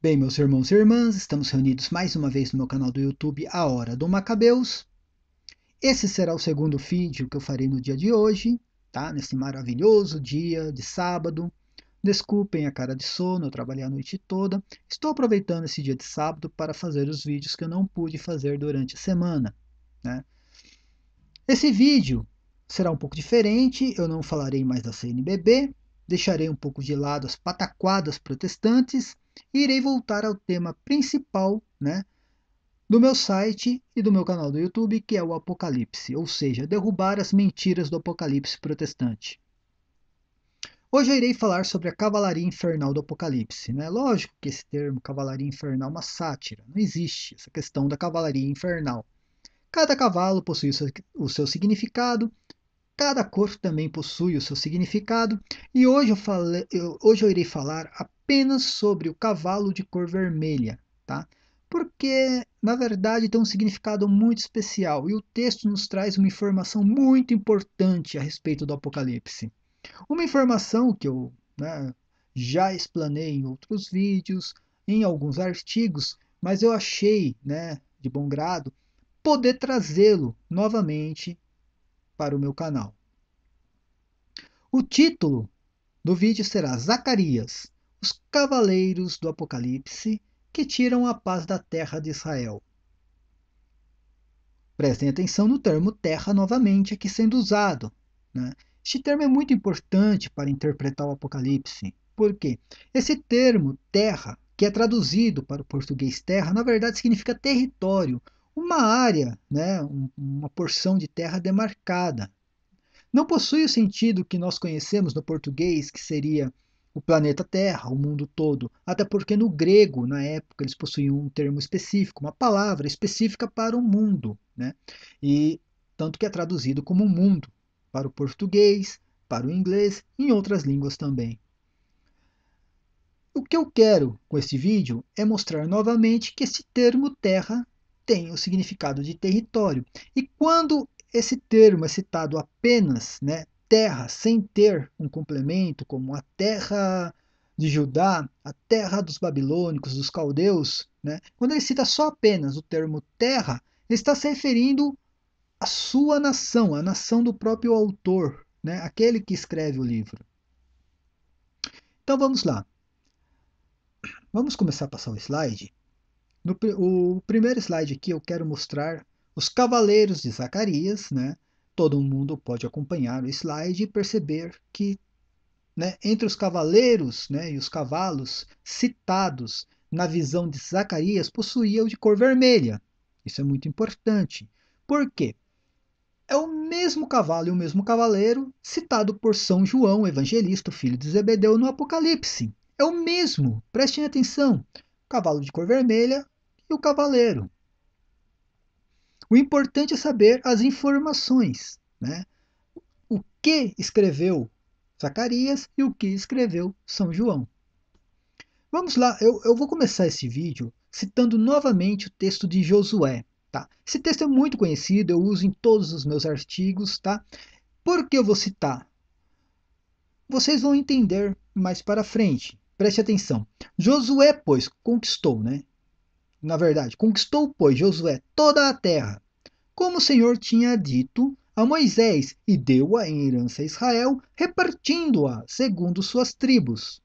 Bem, meus irmãos e irmãs, estamos reunidos mais uma vez no meu canal do YouTube, A Hora do Macabeus. Esse será o segundo vídeo que eu farei no dia de hoje, tá? Nesse maravilhoso dia de sábado. Desculpem a cara de sono, eu trabalhei a noite toda. Estou aproveitando esse dia de sábado para fazer os vídeos que eu não pude fazer durante a semana, né? Esse vídeo será um pouco diferente, eu não falarei mais da CNBB, deixarei um pouco de lado as pataquadas protestantes e irei voltar ao tema principal, né, do meu site e do meu canal do YouTube, que é o Apocalipse, ou seja, derrubar as mentiras do Apocalipse protestante. Hoje eu irei falar sobre a cavalaria infernal do Apocalipse, né? Lógico que esse termo cavalaria infernal é uma sátira, não existe essa questão da cavalaria infernal. Cada cavalo possui o seu significado, cada cor também possui o seu significado, e hoje eu irei falar apenas sobre o cavalo de cor vermelha, tá? Porque, na verdade, tem um significado muito especial e o texto nos traz uma informação muito importante a respeito do Apocalipse. Uma informação que eu, né, já explanei em outros vídeos, em alguns artigos, mas eu achei, né, de bom grado poder trazê-lo novamente para o meu canal. O título do vídeo será Zacarias, os Cavaleiros do Apocalipse que tiram a paz da terra de Israel. Prestem atenção no termo terra novamente aqui sendo usado, né? Este termo é muito importante para interpretar o Apocalipse. Por quê? Esse termo terra, que é traduzido para o português terra, na verdade significa território, uma área, né? Uma porção de terra demarcada. Não possui o sentido que nós conhecemos no português, que seria o planeta Terra, o mundo todo, até porque no grego, na época, eles possuíam um termo específico, uma palavra específica para o mundo, né? E tanto que é traduzido como mundo para o português, para o inglês e em outras línguas também. O que eu quero com este vídeo é mostrar novamente que esse termo terra tem o significado de território. E quando esse termo é citado apenas, né, terra, sem ter um complemento, como a terra de Judá, a terra dos babilônicos, dos caldeus, né, quando ele cita só apenas o termo terra, ele está se referindo à sua nação, à nação do próprio autor, né, aquele que escreve o livro. Então vamos lá. Vamos começar a passar o slide. O primeiro slide aqui eu quero mostrar os cavaleiros de Zacarias, né? Todo mundo pode acompanhar o slide e perceber que, né, entre os cavaleiros, né, e os cavalos citados na visão de Zacarias possuía o de cor vermelha. Isso é muito importante. Por quê? É o mesmo cavalo e o mesmo cavaleiro citado por São João, evangelista, filho de Zebedeu, no Apocalipse. É o mesmo, prestem atenção. Cavalo de cor vermelha e o cavaleiro. O importante é saber as informações, né? O que escreveu Zacarias e o que escreveu São João. Vamos lá, eu vou começar esse vídeo citando novamente o texto de Josué. Tá? Esse texto é muito conhecido, eu uso em todos os meus artigos. Tá? Por que eu vou citar? Vocês vão entender mais para frente. Preste atenção. Josué, pois, conquistou, né? Na verdade, conquistou, pois, Josué toda a terra, como o Senhor tinha dito a Moisés, e deu-a em herança a Israel, repartindo-a segundo suas tribos.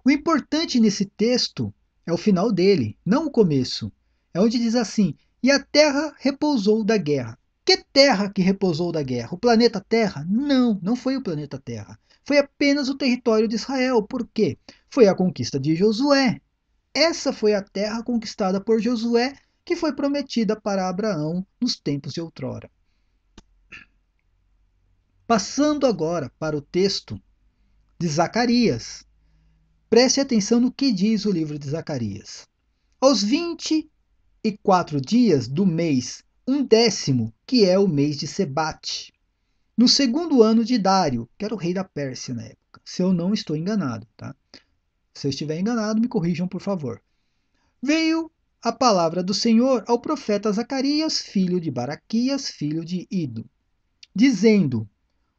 O importante nesse texto é o final dele, não o começo. É onde diz assim: e a terra repousou da guerra. Que terra que repousou da guerra? O planeta Terra? Não, não foi o planeta Terra. Foi apenas o território de Israel. Por quê? Foi a conquista de Josué. Essa foi a terra conquistada por Josué, que foi prometida para Abraão nos tempos de outrora. Passando agora para o texto de Zacarias. Preste atenção no que diz o livro de Zacarias. Aos 24 dias do mês, 1/10, que é o mês de Sebate, no segundo ano de Dário, que era o rei da Pérsia na época, se eu não estou enganado, tá? Se eu estiver enganado, me corrijam, por favor. Veio a palavra do Senhor ao profeta Zacarias, filho de Baraquias, filho de Ido, dizendo: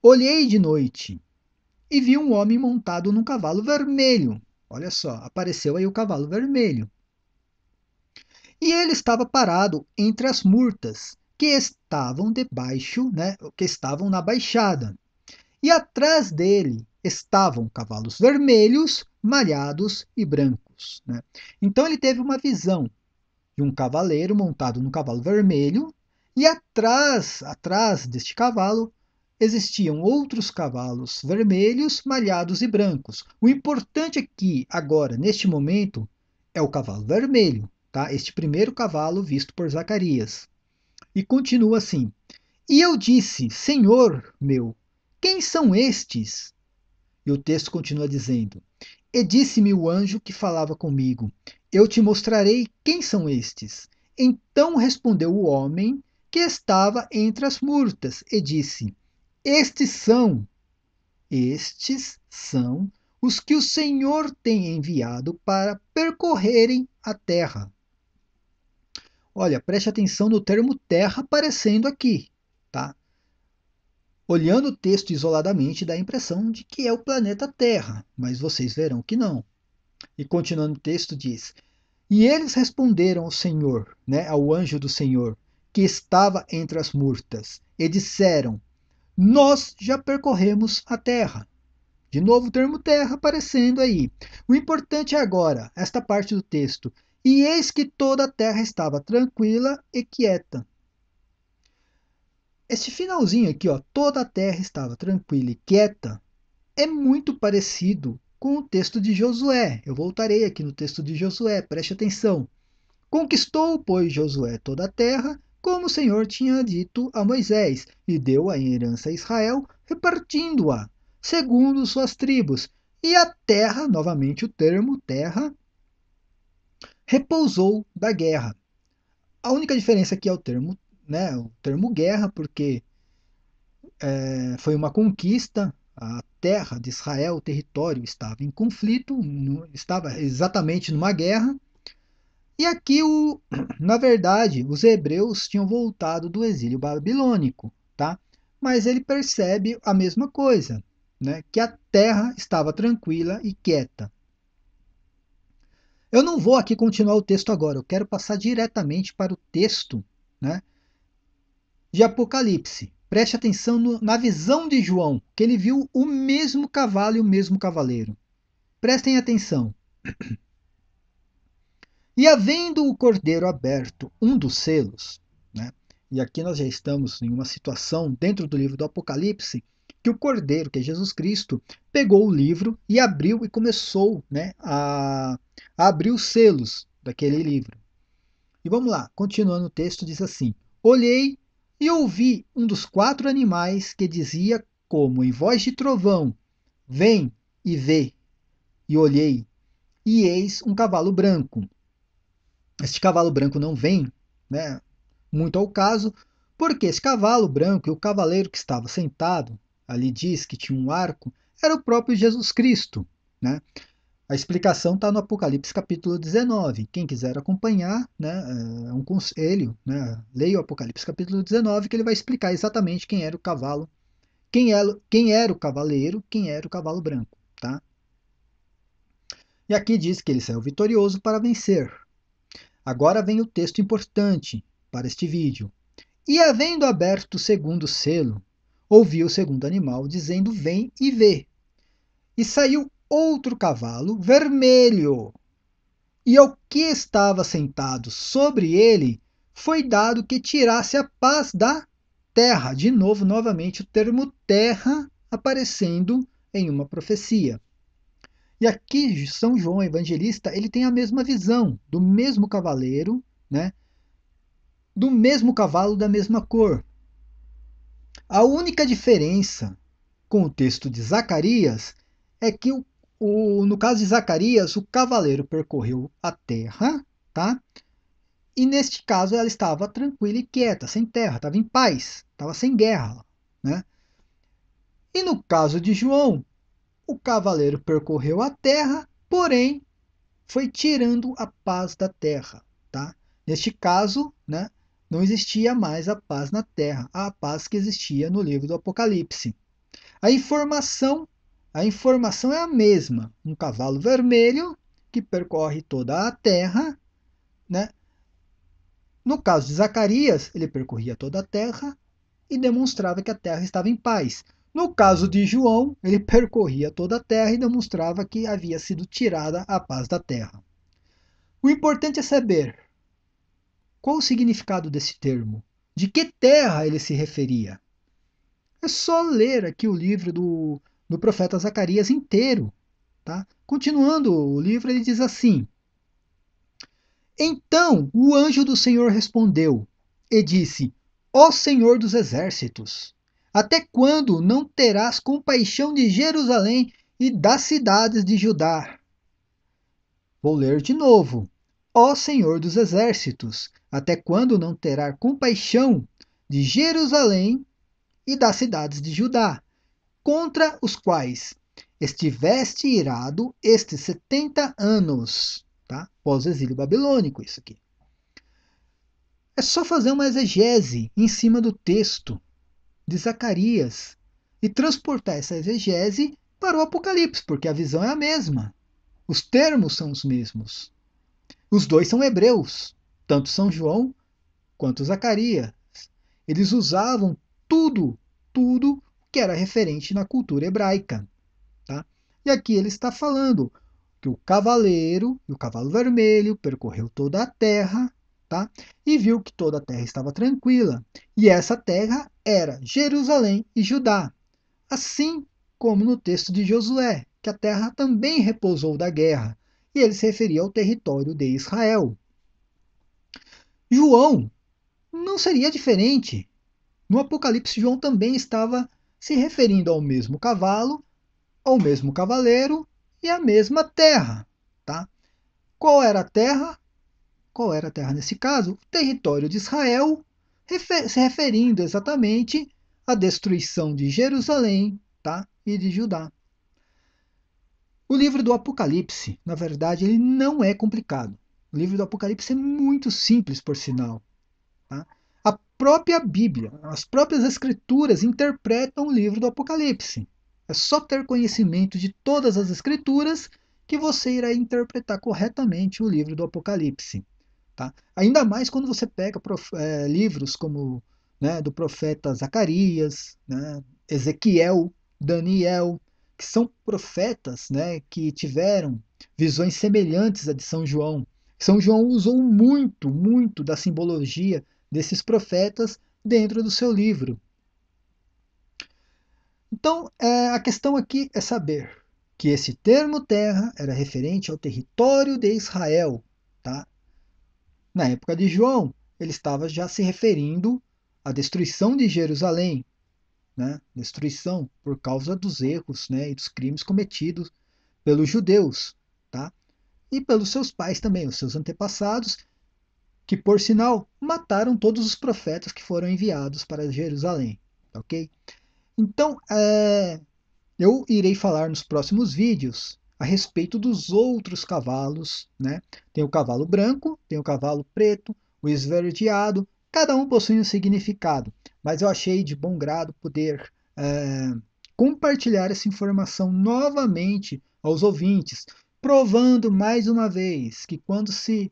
olhei de noite e vi um homem montado num cavalo vermelho. Olha só, apareceu aí o cavalo vermelho. E ele estava parado entre as murtas, que estavam debaixo, né, que estavam na baixada. E atrás dele estavam cavalos vermelhos, malhados e brancos, né? Então ele teve uma visão de um cavaleiro montado no cavalo vermelho, e atrás deste cavalo existiam outros cavalos vermelhos, malhados e brancos. O importante aqui, agora, neste momento, é o cavalo vermelho, tá? Este primeiro cavalo visto por Zacarias. E continua assim: E eu disse, Senhor meu, quem são estes? E o texto continua dizendo: E disse-me o anjo que falava comigo: Eu te mostrarei quem são estes. Então respondeu o homem que estava entre as murtas e disse: Estes são, estes são os que o Senhor tem enviado para percorrerem a terra. Olha, preste atenção no termo terra aparecendo aqui, tá? Olhando o texto isoladamente, dá a impressão de que é o planeta Terra, mas vocês verão que não. E continuando o texto diz: E eles responderam ao Senhor, né, ao anjo do Senhor, que estava entre as murtas, e disseram: Nós já percorremos a terra. De novo o termo terra aparecendo aí. O importante é agora, esta parte do texto. E eis que toda a terra estava tranquila e quieta. Esse finalzinho aqui, ó, toda a terra estava tranquila e quieta, é muito parecido com o texto de Josué. Eu voltarei aqui no texto de Josué, preste atenção. Conquistou, pois, Josué toda a terra, como o Senhor tinha dito a Moisés, e deu a herança a Israel, repartindo-a, segundo suas tribos. E a terra, novamente o termo terra, repousou da guerra. A única diferença aqui é o termo, né, o termo guerra, porque foi uma conquista, a terra de Israel, o território estava em conflito, estava exatamente numa guerra. E aqui, na verdade, os hebreus tinham voltado do exílio babilônico, tá? Mas ele percebe a mesma coisa, né? Que a terra estava tranquila e quieta. Eu não vou aqui continuar o texto agora, eu quero passar diretamente para o texto, né, de Apocalipse. Preste atenção na visão de João, que ele viu o mesmo cavalo e o mesmo cavaleiro. Prestem atenção. E havendo o cordeiro aberto um dos selos, né? E aqui nós já estamos em uma situação dentro do livro do Apocalipse, que o cordeiro, que é Jesus Cristo, pegou o livro e abriu e começou, né, a abrir os selos daquele livro. E vamos lá, continuando o texto, diz assim: Olhei e ouvi um dos 4 animais que dizia, como em voz de trovão: Vem e vê. E olhei, e eis um cavalo branco. Este cavalo branco não vem, né, muito ao caso, porque esse cavalo branco e o cavaleiro que estava sentado, ali diz que tinha um arco, era o próprio Jesus Cristo, né? A explicação está no Apocalipse capítulo 19. Quem quiser acompanhar, né, é um conselho, né, leia o Apocalipse capítulo 19, que ele vai explicar exatamente quem era o cavalo, quem era o cavaleiro, quem era o cavalo branco. Tá? E aqui diz que ele saiu vitorioso para vencer. Agora vem o texto importante para este vídeo. E havendo aberto o segundo selo, ouvi o segundo animal dizendo: Vem e vê. E saiu outro cavalo vermelho, e ao que estava sentado sobre ele foi dado que tirasse a paz da terra. De novo, novamente, o termo terra aparecendo em uma profecia. E aqui São João Evangelista ele tem a mesma visão do mesmo cavaleiro, né? Do mesmo cavalo da mesma cor. A única diferença com o texto de Zacarias é que no caso de Zacarias, o cavaleiro percorreu a terra, tá? E neste caso ela estava tranquila e quieta, sem terra, estava em paz, estava sem guerra, né? E no caso de João, o cavaleiro percorreu a terra, porém foi tirando a paz da terra, tá? Neste caso, né, não existia mais a paz na terra, a paz que existia no livro do Apocalipse. A informação A informação é a mesma. Um cavalo vermelho que percorre toda a terra, né? No caso de Zacarias, ele percorria toda a terra e demonstrava que a terra estava em paz. No caso de João, ele percorria toda a terra e demonstrava que havia sido tirada a paz da terra. O importante é saber qual o significado desse termo, de que terra ele se referia. É só ler aqui o livro do profeta Zacarias inteiro. Tá? Continuando o livro, ele diz assim: Então o anjo do Senhor respondeu e disse: Ó Senhor dos exércitos, até quando não terás compaixão de Jerusalém e das cidades de Judá? Vou ler de novo. Ó Senhor dos exércitos, até quando não terás compaixão de Jerusalém e das cidades de Judá, contra os quais estiveste irado estes 70 anos, tá? Pós-exílio babilônico, isso aqui. É só fazer uma exegese em cima do texto de Zacarias e transportar essa exegese para o Apocalipse, porque a visão é a mesma. Os termos são os mesmos. Os dois são hebreus, tanto São João quanto Zacarias. Eles usavam tudo que era referente na cultura hebraica. Tá? E aqui ele está falando que o cavaleiro e o cavalo vermelho percorreu toda a terra, tá? E viu que toda a terra estava tranquila. E essa terra era Jerusalém e Judá. Assim como no texto de Josué, que a terra também repousou da guerra. E ele se referia ao território de Israel. João não seria diferente. No Apocalipse, João também estava se referindo ao mesmo cavalo, ao mesmo cavaleiro e à mesma terra. Tá? Qual era a terra? Qual era a terra nesse caso? O território de Israel, se referindo exatamente à destruição de Jerusalém, tá? E de Judá. O livro do Apocalipse, na verdade, ele não é complicado. O livro do Apocalipse é muito simples, por sinal. Tá? A própria Bíblia, as próprias Escrituras interpretam o livro do Apocalipse. É só ter conhecimento de todas as Escrituras que você irá interpretar corretamente o livro do Apocalipse. Tá? Ainda mais quando você pega livros como, né, do profeta Zacarias, né, Ezequiel, Daniel, que são profetas, né, que tiveram visões semelhantes à de São João. São João usou muito da simbologia desses profetas dentro do seu livro. Então, a questão aqui é saber que esse termo terra era referente ao território de Israel. Tá? Na época de João, ele estava já se referindo à destruição de Jerusalém, né? Destruição por causa dos erros, né, e dos crimes cometidos pelos judeus, tá? E pelos seus pais também, os seus antepassados, que por sinal mataram todos os profetas que foram enviados para Jerusalém, ok? Então, eu irei falar nos próximos vídeos a respeito dos outros cavalos, né? Tem o cavalo branco, tem o cavalo preto, o esverdeado, cada um possui um significado, mas eu achei de bom grado poder compartilhar essa informação novamente aos ouvintes, provando mais uma vez que quando se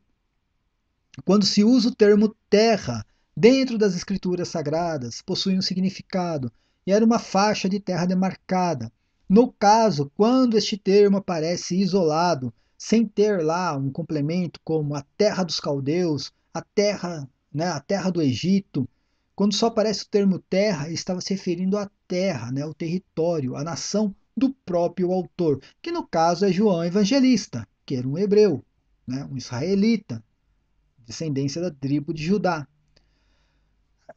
usa o termo terra dentro das escrituras sagradas, possui um significado e era uma faixa de terra demarcada. No caso, quando este termo aparece isolado, sem ter lá um complemento como a terra dos caldeus, a terra, né, a terra do Egito, quando só aparece o termo terra, ele estava se referindo à terra, né, o território, a nação do próprio autor, que no caso é João Evangelista, que era um hebreu, né, um israelita, descendência da tribo de Judá.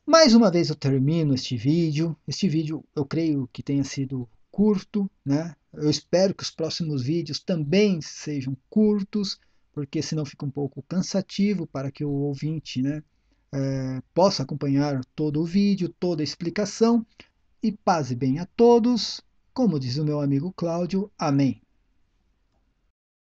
Mais uma vez eu termino este vídeo. Este vídeo eu creio que tenha sido curto, né? Eu espero que os próximos vídeos também sejam curtos, porque senão fica um pouco cansativo para que o ouvinte, né, possa acompanhar todo o vídeo, toda a explicação. E paz e bem a todos. Como diz o meu amigo Cláudio, amém.